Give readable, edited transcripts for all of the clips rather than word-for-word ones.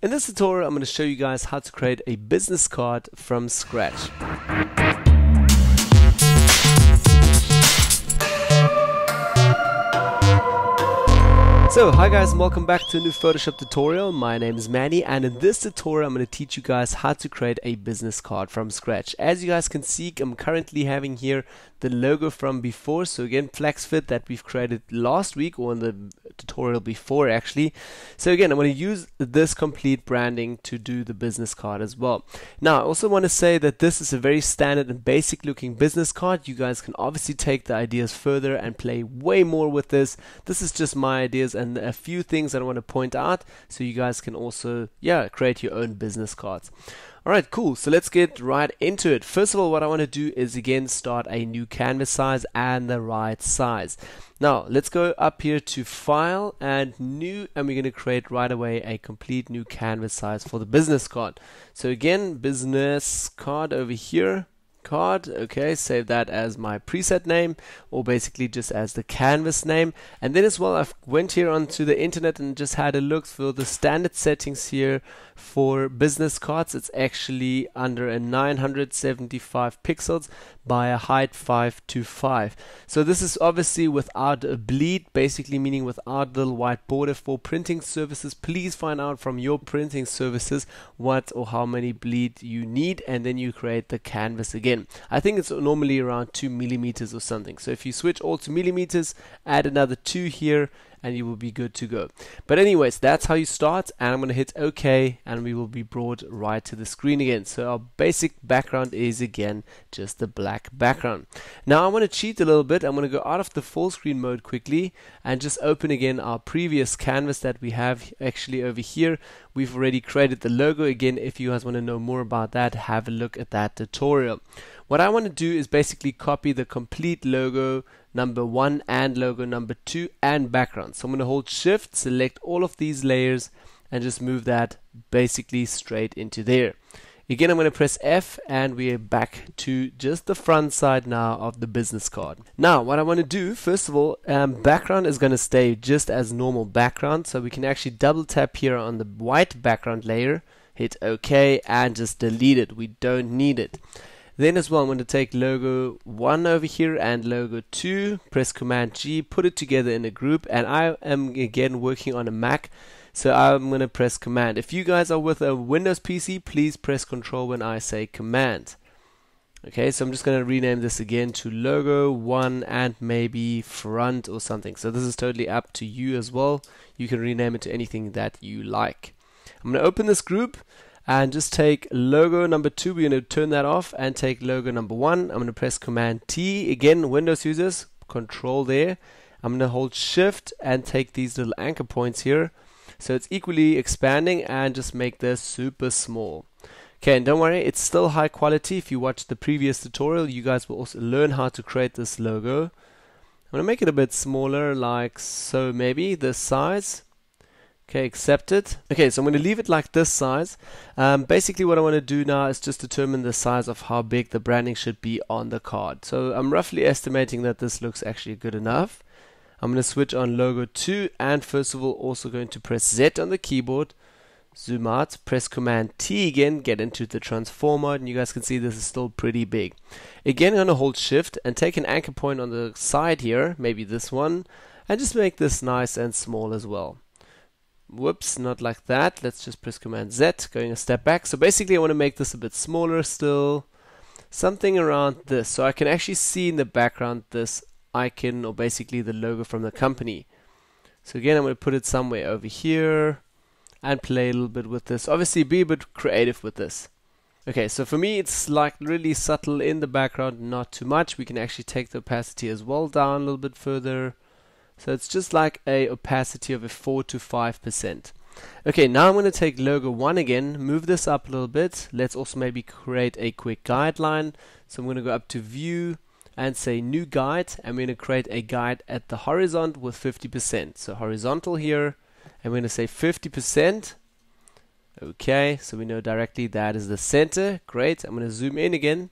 In this tutorial, I'm going to show you guys how to create a business card from scratch. So, hi guys and welcome back to a new Photoshop tutorial. My name is Manny, and in this tutorial I'm going to teach you guys how to create a business card from scratch. As you guys can see, I'm currently having here the logo from before. So again, Plexifit that we've created last week, or in the tutorial before actually. So again, I'm going to use this complete branding to do the business card as well. Now, I also want to say that this is a very standard and basic looking business card. You guys can obviously take the ideas further and play way more with this. This is just my ideas and a few things that I want to point out, so you guys can also create your own business cards. Alright, cool. So let's get right into it. First of all, what I want to do is again start a new canvas size and the right size. Now let's go up here to File and New, and we're going to create right away a complete new canvas size for the business card. So again, business card over here. Card, okay, save that as my preset name, or basically just as the canvas name. And then as well, I went here onto the internet and just had a look for the standard settings here for business cards. It's actually under a 975 pixels by a height 525. So this is obviously without a bleed, basically meaning without the little white border. For printing services, please find out from your printing services what or how many bleed you need, and then you create the canvas again. I think it's normally around 2 millimeters or something. So if you switch all to millimeters, add another 2 here, and you will be good to go. But anyways, that's how you start, and I'm going to hit OK, and we will be brought right to the screen again. So our basic background is again just the black background. Now I want to cheat a little bit. I'm going to go out of the full screen mode quickly and just open again our previous canvas that we have actually over here. We've already created the logo. Again, if you guys want to know more about that, have a look at that tutorial. What I want to do is basically copy the complete logo number 1 and logo number 2 and background. So I'm going to hold Shift, select all of these layers, and just move that basically straight into there. Again, I'm going to press F, and we are back to just the front side now of the business card. Now, what I want to do, first of all, background is going to stay just as normal background. So we can actually double tap here on the white background layer, hit OK, and just delete it. We don't need it. Then as well, I'm going to take logo 1 over here and logo 2, press Command G, put it together in a group, and I am again working on a Mac, so I'm going to press Command. If you guys are with a Windows PC, please press Control when I say Command. Okay, so I'm just going to rename this again to logo 1 and maybe front or something. So this is totally up to you as well. You can rename it to anything that you like. I'm going to open this group and just take logo number 2, we're going to turn that off, and take logo number 1. I'm going to press Command T, again Windows users, Control there. I'm going to hold Shift and take these little anchor points here, so it's equally expanding, and just make this super small. Okay, and don't worry, it's still high quality. If you watch the previous tutorial, you guys will also learn how to create this logo. I'm going to make it a bit smaller, like so, maybe this size. Okay, accept it. Okay, so I'm going to leave it like this size. Basically what I want to do now is just determine the size of how big the branding should be on the card. So I'm roughly estimating that this looks actually good enough. I'm going to switch on logo 2, and first of all also going to press Z on the keyboard, zoom out, press Command T again, get into the transform mode, and you guys can see this is still pretty big. Again, I'm going to hold Shift and take an anchor point on the side here, maybe this one, and just make this nice and small as well. Whoops, not like that. Let's just press Command Z, going a step back. So basically I want to make this a bit smaller still, something around this, so I can actually see in the background this icon, or basically the logo from the company. So again, I'm going to put it somewhere over here and play a little bit with this. Obviously be a bit creative with this. Okay, so for me it's like really subtle in the background, not too much. We can actually take the opacity as well down a little bit further. So it's just like a opacity of a 4 to 5%. Okay, now I'm going to take logo 1 again, move this up a little bit. Let's also maybe create a quick guideline. So I'm going to go up to View and say New Guide, and we're going to create a guide at the horizontal with 50%. So horizontal here, and we're going to say 50%. Okay, so we know directly that is the center. Great. I'm going to zoom in again.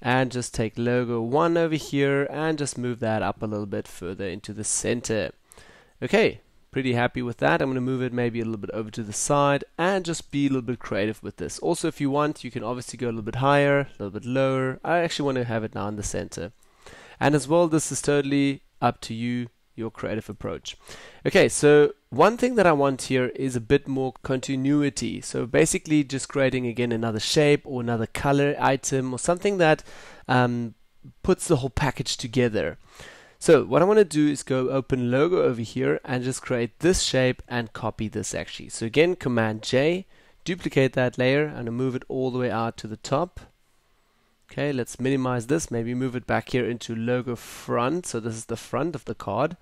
And just take logo 1 over here and just move that up a little bit further into the center. Okay, Pretty happy with that. I'm going to move it maybe a little bit over to the side and just be a little bit creative with this. Also, if you want, you can obviously go a little bit higher, a little bit lower. I actually want to have it now in the center. And as well, this is totally up to you, your creative approach. Okay, so one thing that I want here is a bit more continuity. So basically just creating again another shape or another color item or something that puts the whole package together. So what I want to do is go open logo over here and just create this shape and copy this actually. So again, Command J, duplicate that layer and move it all the way out to the top. Okay, let's minimize this, maybe move it back here into logo front. So this is the front of the card.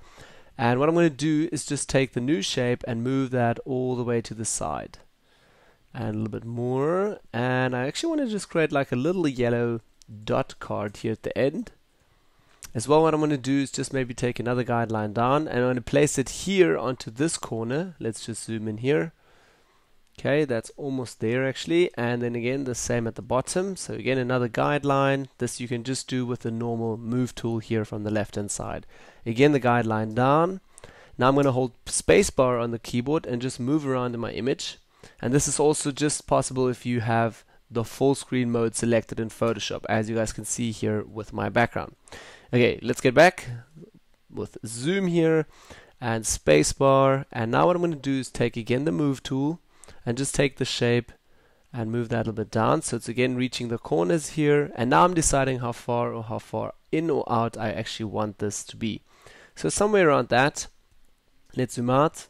And what I'm going to do is just take the new shape and move that all the way to the side. And a little bit more. And I actually want to just create like a little yellow dot card here at the end. As well, what I'm going to do is just maybe take another guideline down and I'm going to place it here onto this corner. Let's just zoom in here. Okay, that's almost there actually. And then again, the same at the bottom. So again, another guideline. This you can just do with the normal move tool here from the left hand side. Again, the guideline down. Now I'm going to hold spacebar on the keyboard and just move around in my image. And this is also just possible if you have the full screen mode selected in Photoshop, as you guys can see here with my background. Okay, let's get back with zoom here and spacebar. And now what I'm going to do is take again the move tool and just take the shape and move that a little bit down. So it's again reaching the corners here. And now I'm deciding how far in or out I actually want this to be. So somewhere around that. Let's zoom out.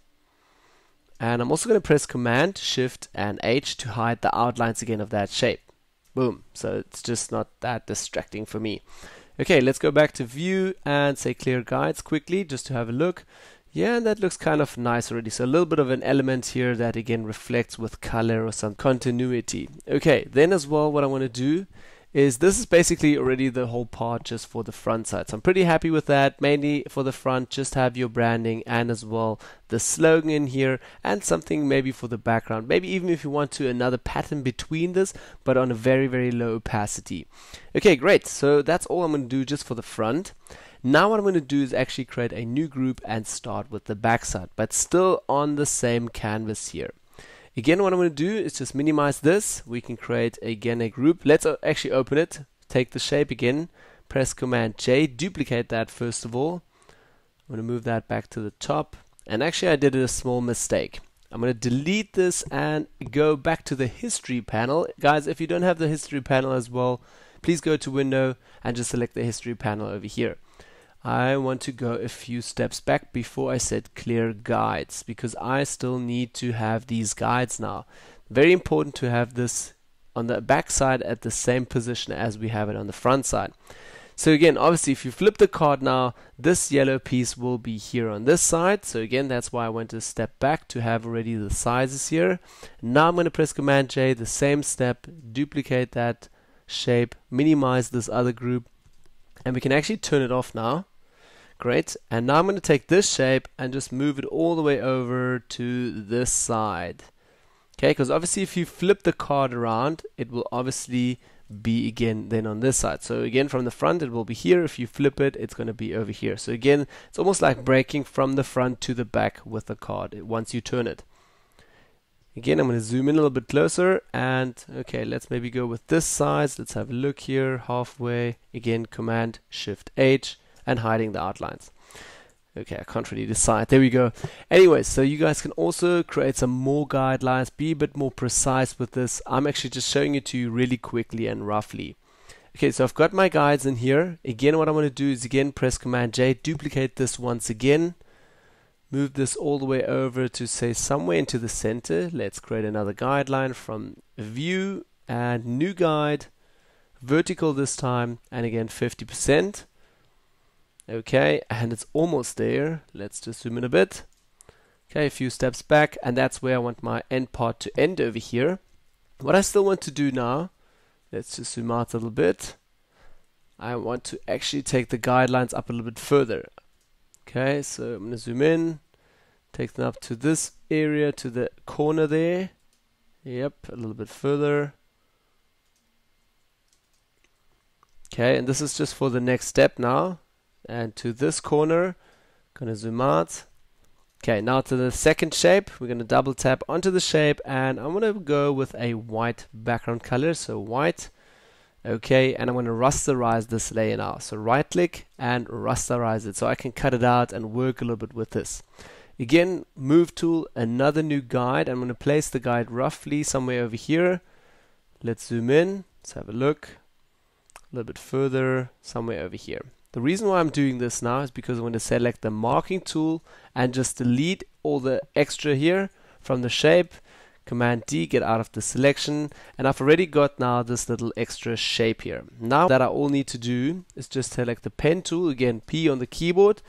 And I'm also going to press Command, Shift, and H to hide the outlines again of that shape. Boom. So it's just not that distracting for me. Okay, let's go back to View and say Clear Guides quickly just to have a look. Yeah, that looks kind of nice already. So a little bit of an element here that again reflects with color or some continuity. Okay, then as well what I want to do is this is basically already the whole part just for the front side. So I'm pretty happy with that. Mainly for the front, just have your branding and as well the slogan in here and something maybe for the background. Maybe even if you want to another pattern between this, but on a very, very low opacity. Okay, great. So that's all I'm going to do just for the front. Now what I'm going to do is actually create a new group and start with the backside, but still on the same canvas here. Again, what I'm going to do is just minimize this. We can create again a group. Let's actually open it. Take the shape again. Press Command J. Duplicate that first of all. I'm going to move that back to the top. And actually I did a small mistake. I'm going to delete this and go back to the history panel. Guys, if you don't have the history panel as well, please go to Window and just select the history panel over here. I want to go a few steps back before I said clear guides, because I still need to have these guides now. Very important to have this on the back side at the same position as we have it on the front side. So again, obviously if you flip the card now, this yellow piece will be here on this side. So again, that's why I went a step back to have already the sizes here. Now I'm going to press Command J, the same step, duplicate that shape, minimize this other group, and we can actually turn it off now. Great. And now I'm going to take this shape and just move it all the way over to this side. Okay, because obviously if you flip the card around, it will obviously be again then on this side. So again, from the front it will be here. If you flip it, it's going to be over here. So again, it's almost like breaking from the front to the back with the card once you turn it. Again, I'm going to zoom in a little bit closer and okay, let's maybe go with this size. Let's have a look here, halfway. Again, Command Shift H. And hiding the outlines. Okay, I can't really decide. There we go. Anyway, so you guys can also create some more guidelines, be a bit more precise with this. I'm actually just showing it to you really quickly and roughly. Okay, so I've got my guides in here. Again, what I'm going to do is again press Command J, duplicate this once again. Move this all the way over to say somewhere into the center. Let's create another guideline from View and New Guide, vertical this time, and again 50%. Okay, and it's almost there. Let's just zoom in a bit. Okay, a few steps back, and that's where I want my end part to end over here. What I still want to do now, let's just zoom out a little bit. I want to actually take the guidelines up a little bit further. Okay, so I'm going to zoom in, take them up to this area, to the corner there. Yep, a little bit further. Okay, and this is just for the next step now. And to this corner, gonna zoom out. Okay, now to the second shape. We're going to double tap onto the shape, and I'm going to go with a white background color, so white. Okay, and I'm going to rasterize this layer now. So right click and rasterize it so I can cut it out and work a little bit with this. Again, move tool, another new guide. I'm going to place the guide roughly somewhere over here. Let's zoom in. Let's have a look. A little bit further, somewhere over here. The reason why I'm doing this now is because I'm going to select the marking tool and just delete all the extra here from the shape. Command D, get out of the selection, and I've already got now this little extra shape here. Now that I all need to do is just select the pen tool, again P on the keyboard.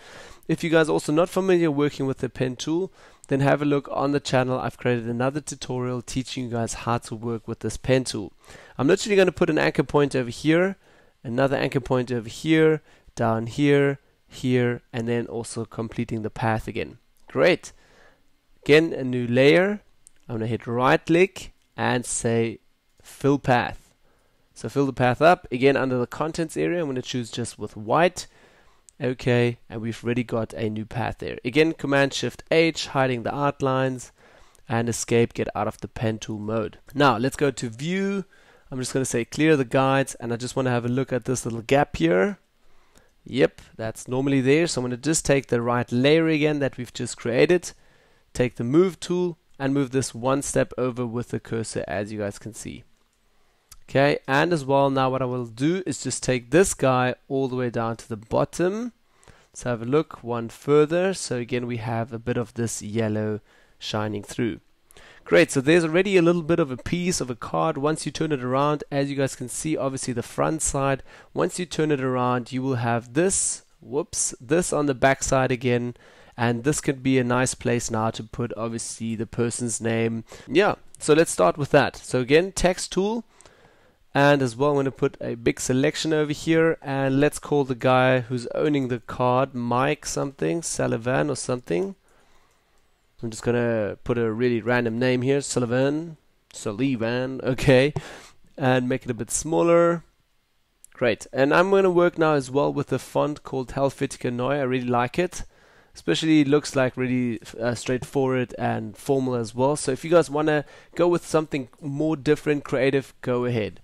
If you guys are also not familiar working with the pen tool, then have a look on the channel. I've created another tutorial teaching you guys how to work with this pen tool. I'm literally going to put an anchor point over here, another anchor point over here, down here, here, and then also completing the path again. Great. Again, a new layer. I'm going to hit right click and say fill path. So fill the path up. Again, under the contents area, I'm going to choose just with white. Okay, and we've already got a new path there. Again, Command Shift H, hiding the outlines, and escape, get out of the pen tool mode. Now let's go to view. I'm just going to say clear the guides, and I just want to have a look at this little gap here. Yep, that's normally there. So I'm going to just take the right layer again that we've just created, take the move tool, and move this one step over with the cursor, as you guys can see. Okay, and as well, now what I will do is just take this guy all the way down to the bottom. Let's have a look one further. So again, we have a bit of this yellow shining through. Great, so there's already a little bit of a piece of a card. Once you turn it around, as you guys can see, obviously the front side, once you turn it around, you will have this, this on the back side again. And this could be a nice place now to put obviously the person's name. Yeah, so let's start with that. So again, text tool, and as well I'm going to put a big selection over here, and let's call the guy who's owning the card Mike something, Sullivan or something. I'm just going to put a really random name here, Sullivan, okay, and make it a bit smaller. Great, and I'm going to work now as well with a font called Helvetica neue. I really like it. Especially it looks like really straightforward and formal as well. So if you guys want to go with something more different, creative, go ahead.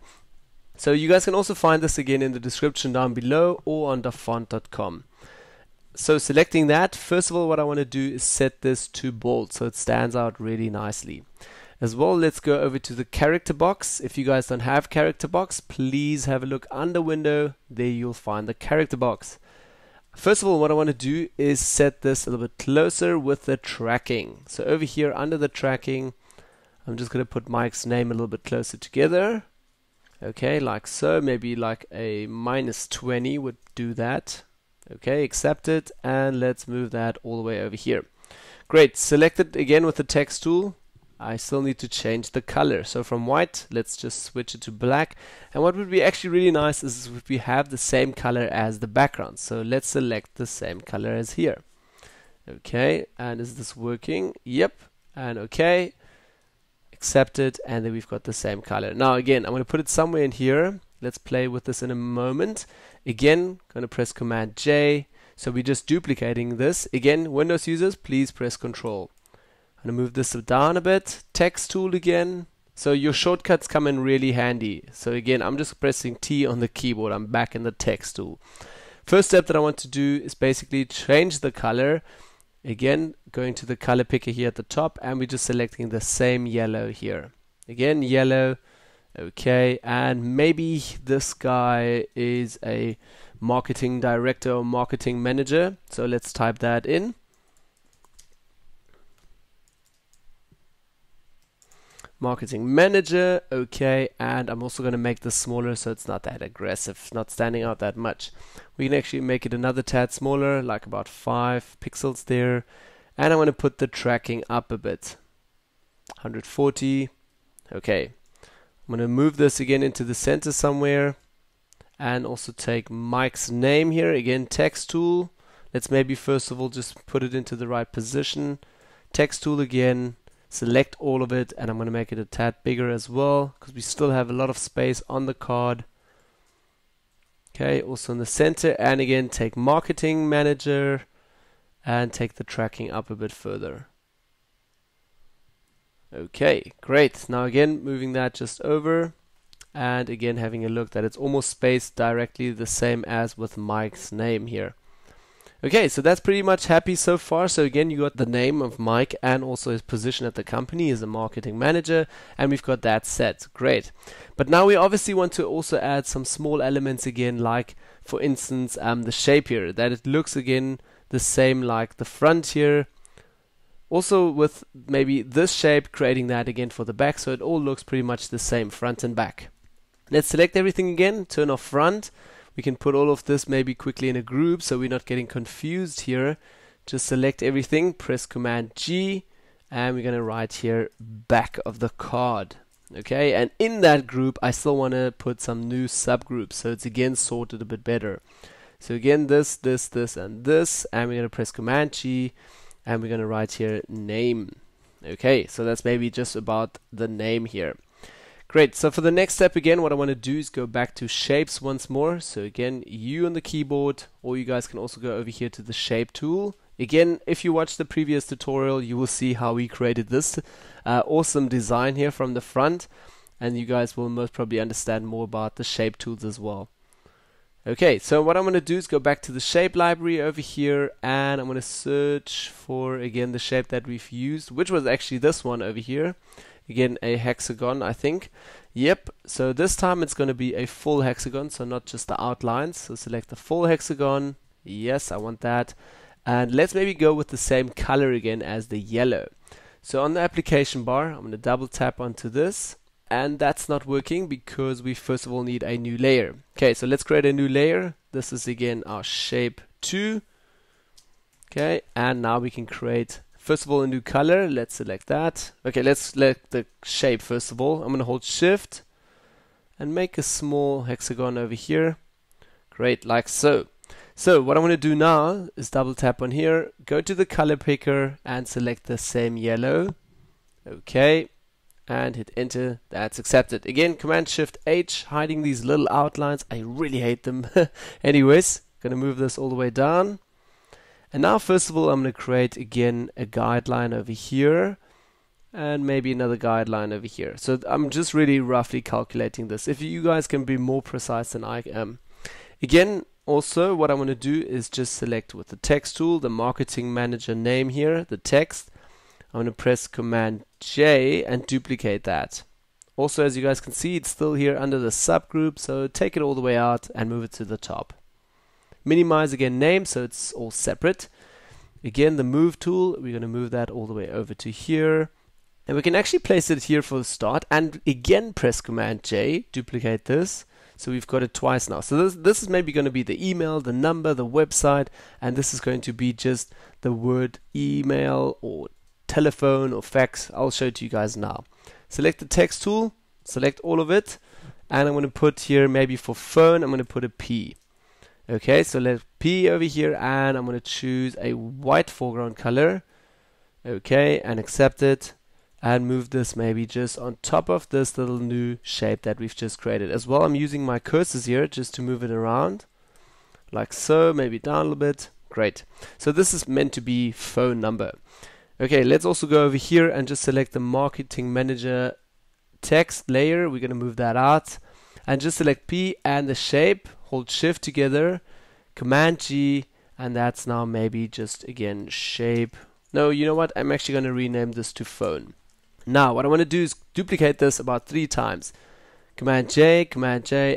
So you guys can also find this again in the description down below or on dafont.com. So selecting that, first of all what I want to do is set this to bold so it stands out really nicely. As well, let's go over to the character box. If you guys don't have character box, please have a look under window. There you'll find the character box. First of all, what I want to do is set this a little bit closer with the tracking. So over here under the tracking, I'm just going to put Mike's name a little bit closer together. Okay, like so. Maybe like a -20 would do that. Okay, accept it, and let's move that all the way over here. Great, select it again with the text tool. I still need to change the color. So from white, let's just switch it to black. And what would be actually really nice is if we have the same color as the background. So let's select the same color as here. Okay, and is this working? Yep, and okay. Accept it, and then we've got the same color. Now again, I'm going to put it somewhere in here. Let's play with this in a moment. Again, going to press Command J. So we're just duplicating this. Again, Windows users, please press Control. I'm going to move this down a bit. Text tool again. So your shortcuts come in really handy. So again, I'm just pressing T on the keyboard. I'm back in the text tool. First step that I want to do is basically change the color. Again, going to the color picker here at the top, and we're just selecting the same yellow here. Again, yellow. Okay, and maybe this guy is a marketing director or marketing manager. So let's type that in. Marketing manager, okay, and I'm also going to make this smaller so it's not that aggressive, not standing out that much. We can actually make it another tad smaller, like about 5 pixels there, and I'm going to put the tracking up a bit, 140. Okay, I'm going to move this again into the center somewhere, and also take Mike's name here, again text tool. Let's maybe first of all just put it into the right position. Text tool again. Select all of it, and I'm going to make it a tad bigger as well because we still have a lot of space on the card. Okay, also in the center, and again take marketing manager, and take the tracking up a bit further. Okay, great. Now again, moving that just over, and again having a look that it's almost spaced directly the same as with Mike's name here. Okay, so that's pretty much happy so far. So again, you got the name of Mike and also his position at the company as a marketing manager, and we've got that set. Great. But now we obviously want to also add some small elements again, like for instance the shape here, that it looks again the same like the front here. Also with maybe this shape, creating that again for the back, so it all looks pretty much the same front and back. Let's select everything again, turn off front. We can put all of this maybe quickly in a group so we're not getting confused here. Just select everything, press Command G, and we're going to write here back of the card. Okay, and in that group I still want to put some new subgroups so it's again sorted a bit better. So again this, and this, and we're going to press Command G, and we're going to write here name. Okay, so that's maybe just about the name here. Great, so for the next step again, what I want to do is go back to shapes once more. So again, U on the keyboard, or you guys can also go over here to the shape tool. Again, if you watched the previous tutorial, you will see how we created this awesome design here from the front, and you guys will most probably understand more about the shape tools as well. Okay, so what I'm going to do is go back to the shape library over here, and I'm going to search for again the shape that we've used, which was actually this one over here. Again, a hexagon, I think. Yep, so this time it's going to be a full hexagon, so not just the outlines. So select the full hexagon. Yes, I want that. And let's maybe go with the same color again as the yellow. So on the application bar, I'm going to double tap onto this. And that's not working because we first of all need a new layer. Okay, so let's create a new layer. This is again our shape 2. Okay, and now we can create first of all a new color. Let's select that. Okay, let's select the shape first of all. I'm going to hold shift and make a small hexagon over here. Great, like so. So what I'm going to do now is double tap on here, go to the color picker and select the same yellow. Okay, and hit enter. That's accepted. Again, Command Shift H, hiding these little outlines. I really hate them. Anyways, gonna move this all the way down. And now first of all I'm going to create again a guideline over here and maybe another guideline over here. So I'm just really roughly calculating this. If you guys can be more precise than I am. Again, also what I'm going to do is just select with the text tool the marketing manager name here, the text. I'm going to press Command J and duplicate that. Also, as you guys can see, it's still here under the subgroup, so take it all the way out and move it to the top. Minimize again name so it's all separate. Again, the move tool, we're going to move that all the way over to here. And we can actually place it here for the start and again press Command J, duplicate this. So we've got it twice now. So this is maybe going to be the email, the number, the website, and this is going to be just the word email or telephone or fax. I'll show it to you guys now. Select the text tool, select all of it, and I'm going to put here maybe for phone, I'm going to put a P. Okay, so let's P over here, and I'm going to choose a white foreground color. Okay, and accept it, and move this maybe just on top of this little new shape that we've just created. As well, I'm using my cursors here just to move it around, like so, maybe down a little bit. Great. So this is meant to be phone number. Okay, let's also go over here and just select the marketing manager text layer. We're going to move that out, and just select P and the shape. Hold shift together, Command G, and that's now maybe just again shape. No, you know what? I'm actually going to rename this to phone. Now what I want to do is duplicate this about 3 times. Command J,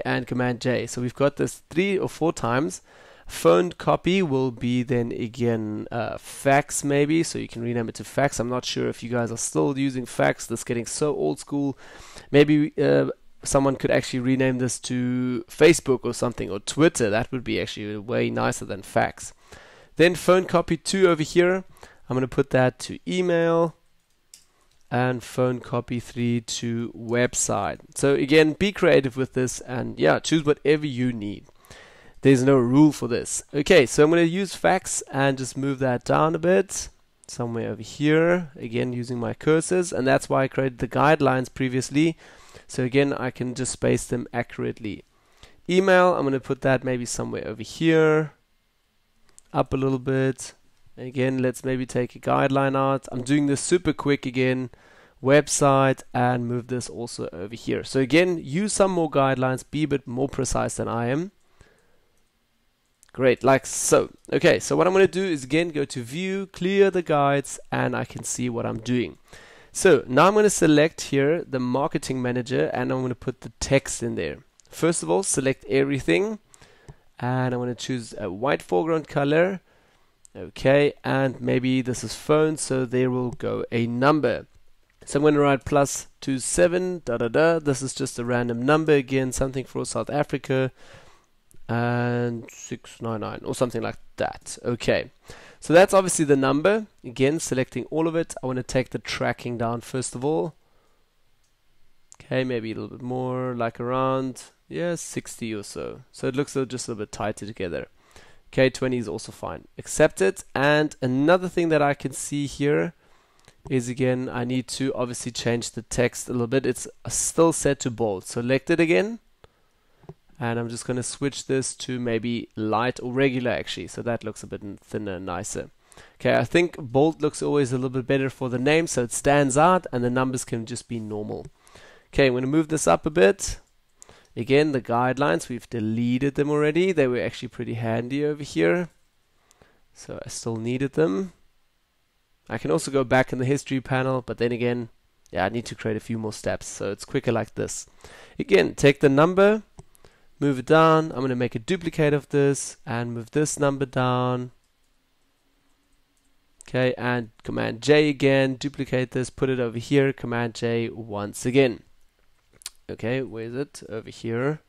and Command J. So we've got this 3 or 4 times. Phone copy will be then again fax maybe, so you can rename it to fax. I'm not sure if you guys are still using fax. That's getting so old school. Maybe someone could actually rename this to Facebook or something, or Twitter. That would be actually way nicer than fax. Then phone copy 2 over here, I'm going to put that to email, and phone copy 3 to website. So again, be creative with this, and yeah, choose whatever you need. There's no rule for this. Okay, so I'm going to use fax and just move that down a bit, somewhere over here, again using my cursors, and that's why I created the guidelines previously. So again, I can just space them accurately. Email, I'm going to put that maybe somewhere over here, up a little bit, Again, let's maybe take a guideline out. I'm doing this super quick again. Website, and move this also over here. So again, use some more guidelines, be a bit more precise than I am. Great, like so. Okay, so what I'm going to do is again go to view, clear the guides, and I can see what I'm doing. So now I'm going to select here the marketing manager, and I'm going to put the text in there. First of all, select everything, and I'm going to choose a white foreground color. Okay, and maybe this is phone, so there will go a number. So I'm going to write +27 da da da. This is just a random number again, something for South Africa, and 699 or something like that. Okay, so that's obviously the number. Again, selecting all of it. I want to take the tracking down first of all. Okay, maybe a little bit more, like around 60 or so. So it looks just a little bit tighter together. Okay, 20 is also fine. Accept it. And another thing that I can see here is again, I need to obviously change the text a little bit. It's still set to bold. Select it again. And I'm just going to switch this to maybe light or regular actually. So that looks a bit thinner and nicer. Okay, I think bold looks always a little bit better for the name. So it stands out and the numbers can just be normal. Okay, I'm going to move this up a bit. Again, the guidelines, we've deleted them already. They were actually pretty handy over here. So I still needed them. I can also go back in the history panel, but then again, I need to create a few more steps. So it's quicker like this. Again, take the number, move it down. I'm going to make a duplicate of this and move this number down. Okay, and Command J again, duplicate this, put it over here, Command J once again. Okay, where is it? Over here.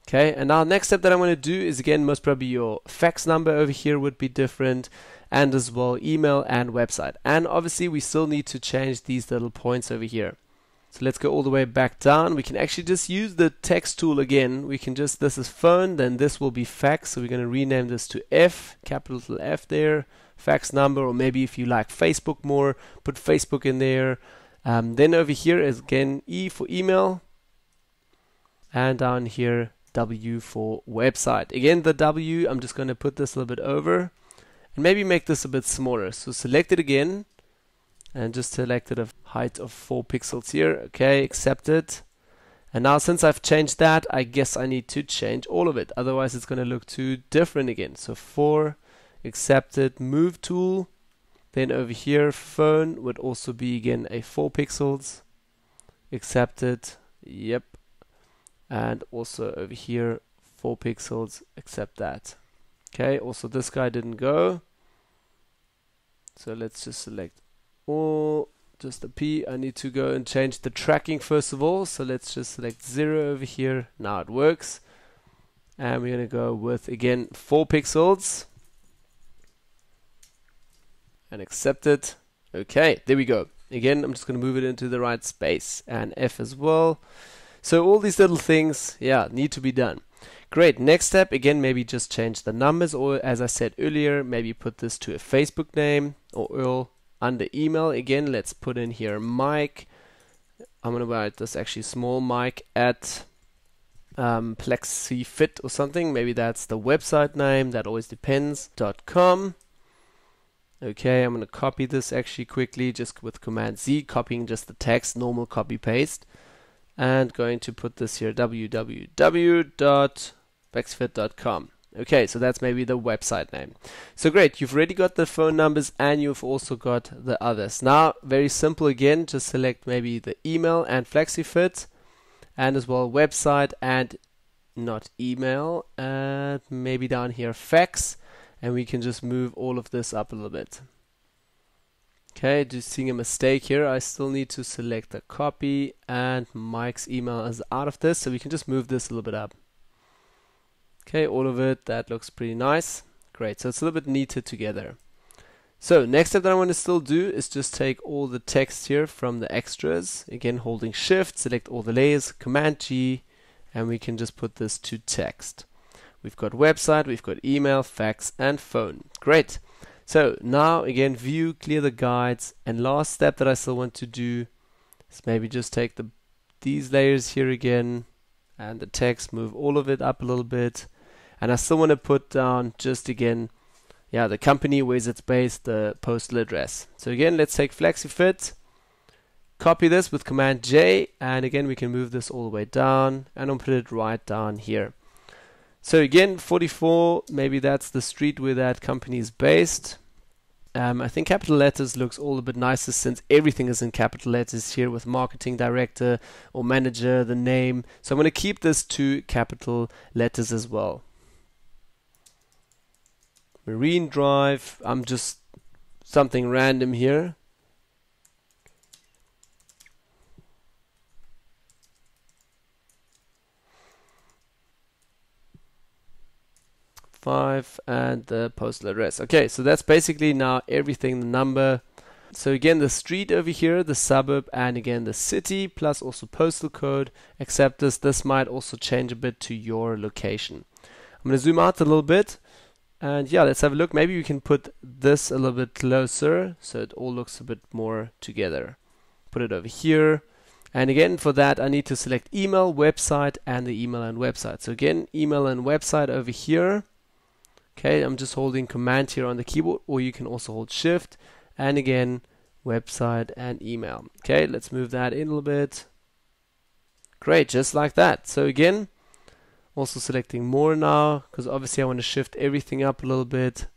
Okay, and now next step that I'm going to do is again, most probably your fax number over here would be different, and as well email and website. And obviously we still need to change these little points over here. So let's go all the way back down. We can actually just use the text tool again. We can just, this is phone, then this will be fax. So we're going to rename this to F, capital F there, fax number, or maybe if you like Facebook more, put Facebook in there. Then over here is again E for email, and down here W for website. Again, the W, I'm just going to put this a little bit over and maybe make this a bit smaller. So select it again and just select it a height of 4 pixels here. Okay, accept it. And now since I've changed that, I guess I need to change all of it. Otherwise it's going to look too different again. So 4, accept it, move tool. Then over here, phone would also be again a 4 pixels. Accept it. Yep. And also over here, 4 pixels. Accept that. Okay. Also this guy didn't go. So let's just select all. Just the P. I need to go and change the tracking first of all. So let's just select 0 over here. Now it works. And we're going to go with again 4 pixels. And accept it. Okay, there we go. Again, I'm just going to move it into the right space, and F as well. So all these little things, need to be done. Great. Next step, again, maybe just change the numbers, or as I said earlier, maybe put this to a Facebook name or Earl. Under email, again, let's put in here Mike. I'm going to write this actually small, Mike at Plexifit or something. Maybe that's the website name. That always depends. .com. Okay, I'm going to copy this actually quickly just with Command Z, copying just the text, normal copy paste, and going to put this here www.plexifit.com. Okay, so that's maybe the website name. So great, you've already got the phone numbers and you've also got the others. Now, very simple again, just select maybe the email and Plexifit, and as well website and not email, and maybe down here fax. And we can just move all of this up a little bit. Okay, just seeing a mistake here. I still need to select the copy, and Mike's email is out of this, so we can just move this a little bit up. Okay, all of it, that looks pretty nice. Great, so it's a little bit neater together. So next step that I want to still do is just take all the text here from the extras. Again, holding Shift, select all the layers, Command G, and we can just put this to text. We've got website, we've got email, fax, and phone. Great. So now again, view, clear the guides, and last step that I still want to do is maybe just take these layers here again and the text, move all of it up a little bit, and I still want to put down just again, yeah, the company where it's based, the postal address. So again, let's take Plexifit, copy this with Command J, and again we can move this all the way down, and I'll put it right down here. So again, 44, maybe that's the street where that company is based. I think capital letters looks all a bit nicer since everything is in capital letters here with marketing director or manager, the name. So I'm going to keep this to capital letters as well. Marine Drive, I'm just something random here. And the postal address. Okay, so that's basically now everything, the number. So again, the street over here, the suburb, and again the city, plus also postal code, except this might also change a bit to your location. I'm going to zoom out a little bit, and yeah, let's have a look. Maybe we can put this a little bit closer so it all looks a bit more together. Put it over here. And again, for that, I need to select email, website, and the email and website. So again, email and website over here. Okay, I'm just holding Command here on the keyboard, or you can also hold Shift, and again, website and email. Okay, let's move that in a little bit. Great, just like that. So again, also selecting more now, because obviously I want to shift everything up a little bit.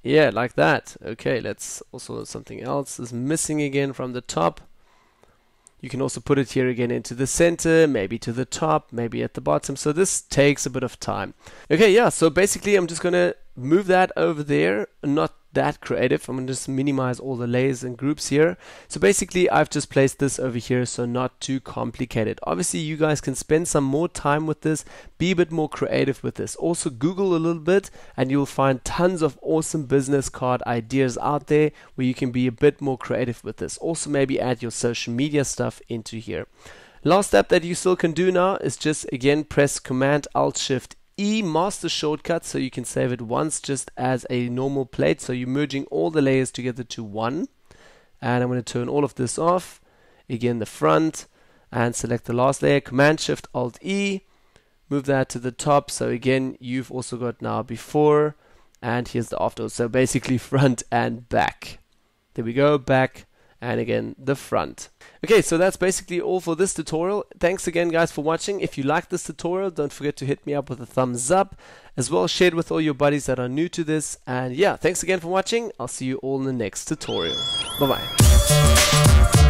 Yeah, like that. Okay, let's also, something else is missing again from the top. You can also put it here again into the center, maybe to the top, maybe at the bottom. So this takes a bit of time. Okay, yeah, so basically I'm just going to move that over there. Not that creative. I'm going to just minimize all the layers and groups here. So basically I've just placed this over here, so not too complicated. Obviously you guys can spend some more time with this, be a bit more creative with this. Also Google a little bit and you'll find tons of awesome business card ideas out there where you can be a bit more creative with this. Also maybe add your social media stuff into here. Last step that you still can do now is just again press Command Alt Shift E, master shortcut, so you can save it once just as a normal plate. So you're merging all the layers together to one. And I'm going to turn all of this off. Again, the front, and select the last layer. Command Shift Alt E, move that to the top. So again, you've also got now before, and here's the after. So basically front and back. There we go, back, and again the front. Okay, so that's basically all for this tutorial. Thanks again guys for watching. If you like this tutorial, don't forget to hit me up with a thumbs up, as well share it with all your buddies that are new to this. And yeah, thanks again for watching. I'll see you all in the next tutorial. Bye bye.